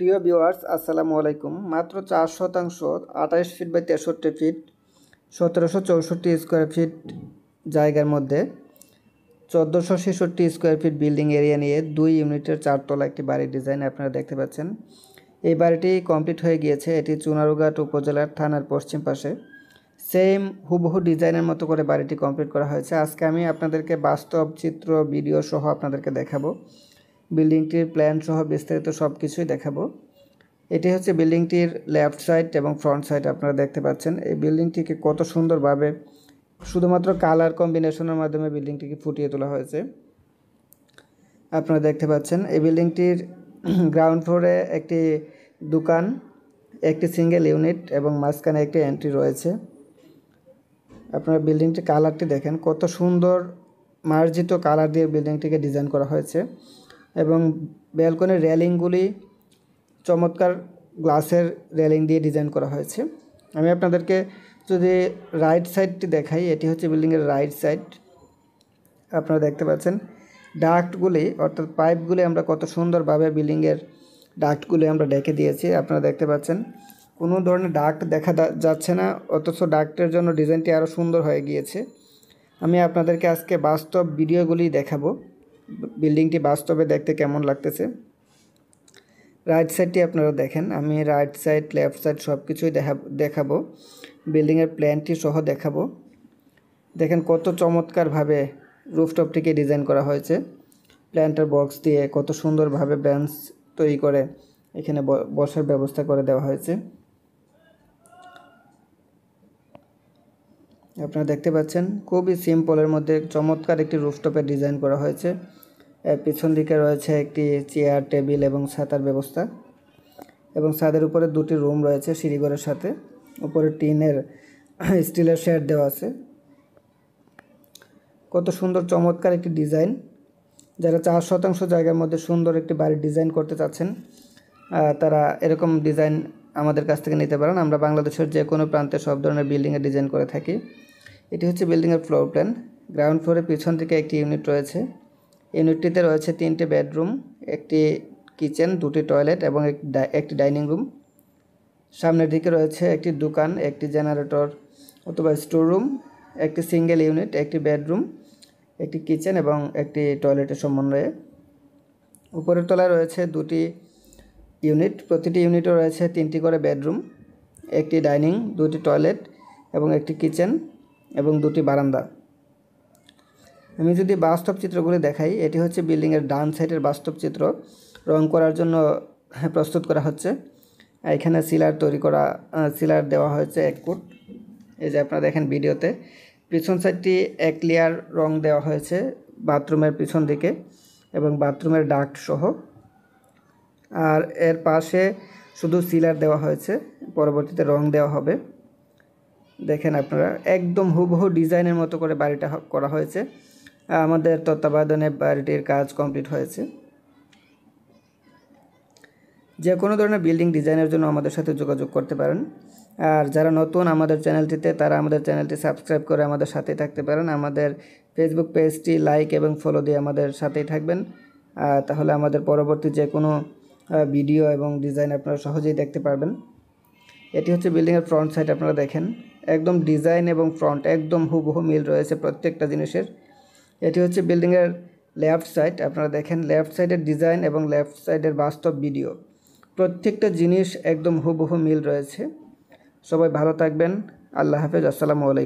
প্রিয় ভিউয়ার্স, আসসালামু আলাইকুম। মাত্র 4 শতাংশ 28 feet by 63 feet 1764 square feet জায়গার মধ্যে 1466 স্কোয়ার ফিট বিল্ডিং এরিয়া নিয়ে 2 ইউনিটের 4 তলা একটি বাড়ির ডিজাইন আপনারা দেখতে পাচ্ছেন। এই বাড়িটি কমপ্লিট হয়ে গিয়েছে। এটি চুনারুঘাট উপজেলার থানার পশ্চিম পাশে। সেম হুবহু ডিজাইনের মতো করে বাড়িটি কমপ্লিট করা হয়েছে। আজকে আমি আপনাদেরকে বাস্তব চিত্র ভিডিও সহ আপনাদেরকে দেখাবো। বিল্ডিংটির প্ল্যান সহ বিস্তারিত সব কিছুই দেখাবো। এটি হচ্ছে বিল্ডিংটির লেফট সাইড এবং ফ্রন্ট সাইড আপনারা দেখতে পাচ্ছেন। এই বিল্ডিংটিকে কত সুন্দরভাবে শুধুমাত্র কালার কম্বিনেশনের মাধ্যমে বিল্ডিংটিকে ফুটিয়ে তোলা হয়েছে আপনারা দেখতে পাচ্ছেন। এই বিল্ডিংটির গ্রাউন্ড ফ্লোরে একটি দোকান, একটি সিঙ্গেল ইউনিট এবং মাঝখানে একটি এন্ট্রি রয়েছে। আপনারা বিল্ডিংটির কালারটি দেখেন, কত সুন্দর মার্জিত কালার দিয়ে বিল্ডিংটিকে ডিজাইন করা হয়েছে এবং ব্যালকনির রেলিংগুলি চমৎকার গ্লাসের রেলিং দিয়ে ডিজাইন করা হয়েছে। আমি আপনাদেরকে যদি রাইট সাইডটি দেখাই, এটি হচ্ছে বিল্ডিংয়ের রাইট সাইড। আপনারা দেখতে পাচ্ছেন ডাক্টগুলি অর্থাৎ পাইপগুলি আমরা কত সুন্দরভাবে বিল্ডিংয়ের ডাক্টগুলি আমরা ডেকে দিয়েছি। আপনারা দেখতে পাচ্ছেন কোনো ধরনের ডাক্ট দেখা যাচ্ছে না, অথচ ডাক্টের জন্য ডিজাইনটি আরও সুন্দর হয়ে গিয়েছে। আমি আপনাদেরকে আজকে বাস্তব ভিডিওগুলি দেখাবো, বিল্ডিংটি বাস্তবে দেখতে কেমন লাগতেছে। রাইট সাইডটি আপনারা দেখেন, আমি রাইট সাইড লেফট সাইড সব কিছুই দেখাবো, বিল্ডিংয়ের প্ল্যানটি সহ দেখাবো। দেখেন কত চমৎকারভাবে রুফটপটিকে ডিজাইন করা হয়েছে। প্ল্যান্টার বক্স দিয়ে কত সুন্দরভাবে বেঞ্চ তৈরি করে এখানে বসার ব্যবস্থা করে দেওয়া হয়েছে। আপনারা দেখতে পাচ্ছেন খুবই সিম্পলের মধ্যে চমৎকার একটি রুফটপের ডিজাইন করা হয়েছে। পিছন দিকে রয়েছে একটি চেয়ার, টেবিল এবং ছাতার ব্যবস্থা এবং ছাদের উপরে 2টি রুম রয়েছে সিঁড়িঘরের সাথে। উপরে টিনের স্টিলের শেড দেওয়া আছে। কত সুন্দর চমৎকার একটি ডিজাইন। যারা 4 শতাংশ জায়গার মধ্যে সুন্দর একটি বাড়ির ডিজাইন করতে চাচ্ছেন, তারা এরকম ডিজাইন আমাদের কাছ থেকে নিতে পারেন। আমরা বাংলাদেশের যে কোনো প্রান্তে সব ধরনের বিল্ডিংয়ের ডিজাইন করে থাকি। এটি হচ্ছে বিল্ডিংয়ের ফ্লোর প্ল্যান। গ্রাউন্ড ফ্লোরে পিছন দিকে একটি ইউনিট রয়েছে। ইউনিটটিতে রয়েছে 3টে বেডরুম, একটি কিচেন, 2টি টয়লেট এবং একটি ডাইনিং রুম। সামনের দিকে রয়েছে একটি দোকান, একটি জেনারেটর অথবা স্টোর রুম, একটি সিঙ্গেল ইউনিট, একটি বেডরুম, একটি কিচেন এবং একটি টয়লেটের সমন্বয়ে। উপরের তলায় রয়েছে 2টি ইউনিট, প্রতিটি ইউনিটে রয়েছে 3টি করে বেডরুম, একটি ডাইনিং, 2টি টয়লেট এবং একটি কিচেন এবং 2টি বারান্দা। আমি যদি বাস্তব চিত্রগুলি দেখাই, এটি হচ্ছে বিল্ডিংয়ের ডান সাইডের বাস্তব চিত্র। রং করার জন্য প্রস্তুত করা হচ্ছে। এখানে সিলার দেওয়া হয়েছে 1 ফুট। এই যে আপনারা দেখেন ভিডিওতে, পিছন সাইডটি 1 লেয়ার রং দেওয়া হয়েছে বাথরুমের পিছন দিকে এবং বাথরুমের ডাক্ট সহ। আর এর পাশে শুধু সিলার দেওয়া হয়েছে, পরবর্তীতে রং দেওয়া হবে। দেখেন আপনারা একদম হুবহু ডিজাইনের মতো করে বাড়িটা করা হয়েছে। আমাদের তত্ত্বাবধানে বাড়িটির কাজ কমপ্লিট হয়েছে। যে কোনো ধরনের বিল্ডিং ডিজাইনের জন্য আমাদের সাথে যোগাযোগ করতে পারেন। আর যারা নতুন আমাদের চ্যানেলটিতে, তারা আমাদের চ্যানেলটি সাবস্ক্রাইব করে আমাদের সাথেই থাকতে পারেন। আমাদের ফেসবুক পেজটি লাইক এবং ফলো দিয়ে আমাদের সাথেই থাকবেন। তাহলে আমাদের পরবর্তী যে কোনো ভিডিও এবং ডিজাইন আপনারা সহজেই দেখতে পারবেন। এটি হচ্ছে বিল্ডিংয়ের ফ্রন্ট সাইড। আপনারা দেখেন একদম ডিজাইন এবং ফ্রন্ট একদম হুবহু মিল রয়েছে প্রত্যেকটা জিনিসের। এটি হচ্ছে বিল্ডিংয়ের লেফট সাইড। আপনারা দেখেন লেফট সাইডের ডিজাইন এবং লেফট সাইডের বাস্তব ভিডিও, প্রত্যেকটা জিনিস একদম হুবহু মিল রয়েছে। সবাই ভালো থাকবেন। আল্লাহ হাফেজ। আসসালামু আলাইকুম।